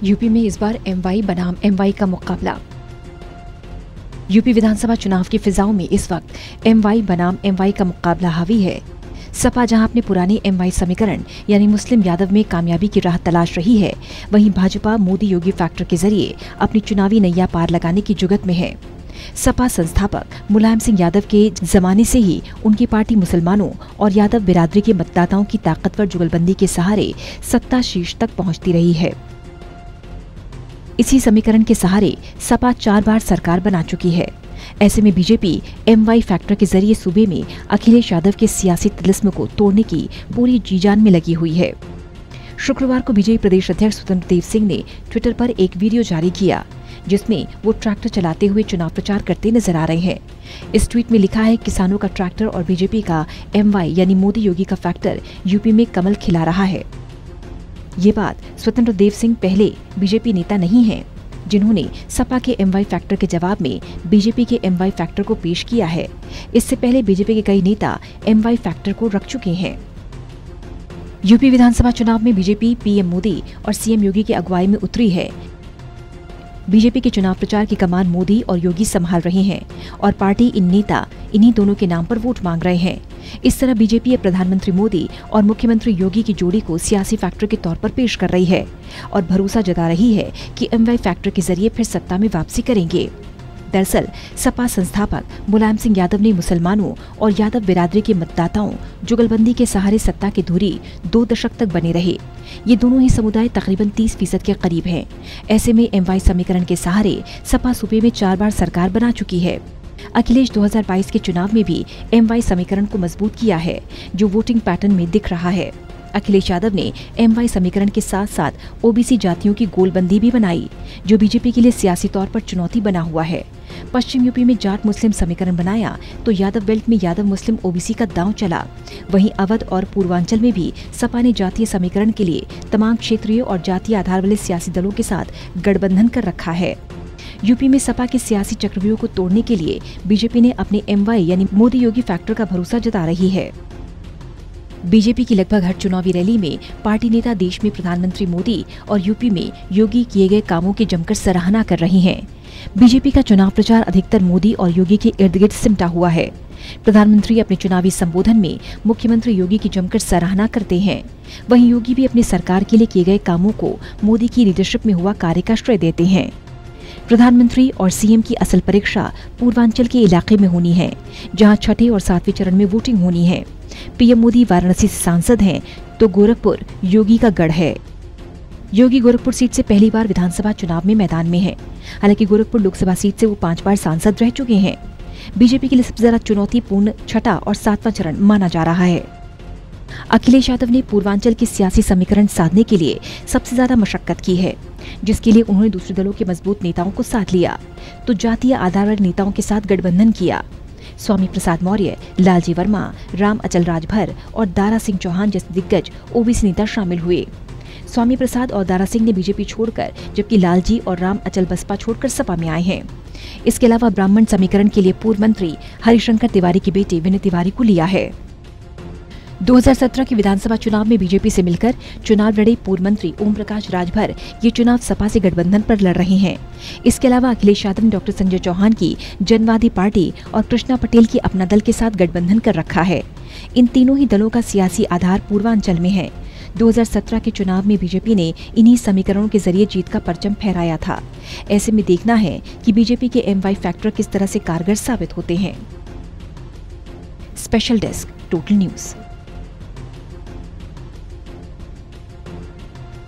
UP में इस बार MY बनाम एमवाई का मुकाबला। यूपी विधानसभा चुनाव की फिजाओं में इस वक्त एमवाई बनाम एमवाई का मुकाबला हावी है। सपा जहां अपने पुराने एमवाई समीकरण यानी मुस्लिम यादव में कामयाबी की राह तलाश रही है, वहीं भाजपा मोदी योगी फैक्टर के जरिए अपनी चुनावी नैया पार लगाने की जुगत में है। सपा संस्थापक मुलायम सिंह यादव के जमाने से ही उनकी पार्टी मुसलमानों और यादव बिरादरी के मतदाताओं की ताकतवर जुगलबंदी के सहारे सत्ता शीर्ष तक पहुंचती रही है। इसी समीकरण के सहारे सपा 4 बार सरकार बना चुकी है। ऐसे में बीजेपी एमवाई फैक्टर के जरिए सूबे में अखिलेश यादव के सियासी तिलिस्म को तोड़ने की पूरी जी-जान में लगी हुई है। शुक्रवार को बीजेपी प्रदेश अध्यक्ष स्वतंत्र देव सिंह ने ट्विटर पर एक वीडियो जारी किया, जिसमें वो ट्रैक्टर चलाते हुए चुनाव प्रचार करते नजर आ रहे हैं। इस ट्वीट में लिखा है, किसानों का ट्रैक्टर और बीजेपी का एमवाई यानी मोदी योगी का फैक्टर यूपी में कमल खिला रहा है। ये बात स्वतंत्र देव सिंह पहले बीजेपी नेता नहीं हैं, जिन्होंने सपा के एमवाई फैक्टर के जवाब में बीजेपी के एमवाई फैक्टर को पेश किया है। इससे पहले बीजेपी के कई नेता एमवाई फैक्टर को रख चुके हैं। यूपी विधानसभा चुनाव में बीजेपी पीएम मोदी और सीएम योगी की अगुवाई में उतरी है। बीजेपी के चुनाव प्रचार की कमान मोदी और योगी संभाल रहे हैं और पार्टी इन्हीं दोनों के नाम पर वोट मांग रहे हैं। इस तरह बीजेपी प्रधानमंत्री मोदी और मुख्यमंत्री योगी की जोड़ी को सियासी फैक्टर के तौर पर पेश कर रही है और भरोसा जता रही है कि एमवाई फैक्टर के जरिए फिर सत्ता में वापसी करेंगे। दरअसल सपा संस्थापक मुलायम सिंह यादव ने मुसलमानों और यादव बिरादरी के मतदाताओं जुगलबंदी के सहारे सत्ता की धुरी 2 दशक तक बने रहे। ये दोनों ही समुदाय तकरीबन 30% के करीब हैं। ऐसे में एमवाई समीकरण के सहारे सपा सूबे में 4 बार सरकार बना चुकी है। अखिलेश 2022 के चुनाव में भी एमवाई समीकरण को मजबूत किया है, जो वोटिंग पैटर्न में दिख रहा है। अखिलेश यादव ने एमवाई समीकरण के साथ साथ ओबीसी जातियों की गोलबंदी भी बनाई, जो बीजेपी के लिए सियासी तौर पर चुनौती बना हुआ है। पश्चिम यूपी में जाट मुस्लिम समीकरण बनाया तो यादव बेल्ट में यादव मुस्लिम ओबीसी का दांव चला। वहीं अवध और पूर्वांचल में भी सपा ने जातीय समीकरण के लिए तमाम क्षेत्रीय और जातीय आधार वाले सियासी दलों के साथ गठबंधन कर रखा है। यूपी में सपा के सियासी चक्रव्यूह को तोड़ने के लिए बीजेपी ने अपने एमवाई यानी मोदी योगी फैक्टर का भरोसा जता रही है। बीजेपी की लगभग हर चुनावी रैली में पार्टी नेता देश में प्रधानमंत्री मोदी और यूपी में योगी किए गए कामों की जमकर सराहना कर रही हैं। बीजेपी का चुनाव प्रचार अधिकतर मोदी और योगी के इर्द गिर्द सिमटा हुआ है। प्रधानमंत्री अपने चुनावी संबोधन में मुख्यमंत्री योगी की जमकर सराहना करते हैं। वहीं योगी भी अपनी सरकार के लिए किए गए कामों को मोदी की लीडरशिप में हुआ कार्य का श्रेय देते हैं। प्रधानमंत्री और सीएम की असल परीक्षा पूर्वांचल के इलाके में होनी है, जहां छठे और 7वें चरण में वोटिंग होनी है। पीएम मोदी वाराणसी से सांसद हैं, तो गोरखपुर योगी का गढ़ है। योगी गोरखपुर सीट से पहली बार विधानसभा चुनाव में मैदान में है। हालांकि गोरखपुर लोकसभा सीट से वो 5 बार सांसद रह चुके हैं। बीजेपी के लिए सबसे ज्यादा चुनौतीपूर्ण छठा और 7वां चरण माना जा रहा है। अखिलेश यादव ने पूर्वांचल के सियासी समीकरण साधने के लिए सबसे ज्यादा मशक्कत की है, जिसके लिए उन्होंने दूसरे दलों के मजबूत नेताओं को साथ लिया तो जातीय आधार वाले नेताओं के साथ गठबंधन किया। स्वामी प्रसाद मौर्य, लालजी वर्मा, राम अचल राजभर और दारा सिंह चौहान जैसे दिग्गज ओबीसी नेता शामिल हुए। स्वामी प्रसाद और दारा सिंह ने बीजेपी छोड़कर, जबकि लालजी और राम अचल बसपा छोड़कर सपा में आए हैं। इसके अलावा ब्राह्मण समीकरण के लिए पूर्व मंत्री हरिशंकर तिवारी के बेटे विनय तिवारी को लिया है। 2017 के विधानसभा चुनाव में बीजेपी से मिलकर चुनाव लड़े पूर्व मंत्री ओम प्रकाश राजभर ये चुनाव सपा से गठबंधन पर लड़ रहे हैं। इसके अलावा अखिलेश यादव ने डॉक्टर संजय चौहान की जनवादी पार्टी और कृष्णा पटेल की अपना दल के साथ गठबंधन कर रखा है। इन तीनों ही दलों का सियासी आधार पूर्वांचल में है। 2017 के चुनाव में बीजेपी ने इन्हीं समीकरणों के जरिए जीत का परचम फहराया था। ऐसे में देखना है कि बीजेपी के एमवाई फैक्टर किस तरह से कारगर साबित होते हैं। Special desk, total news.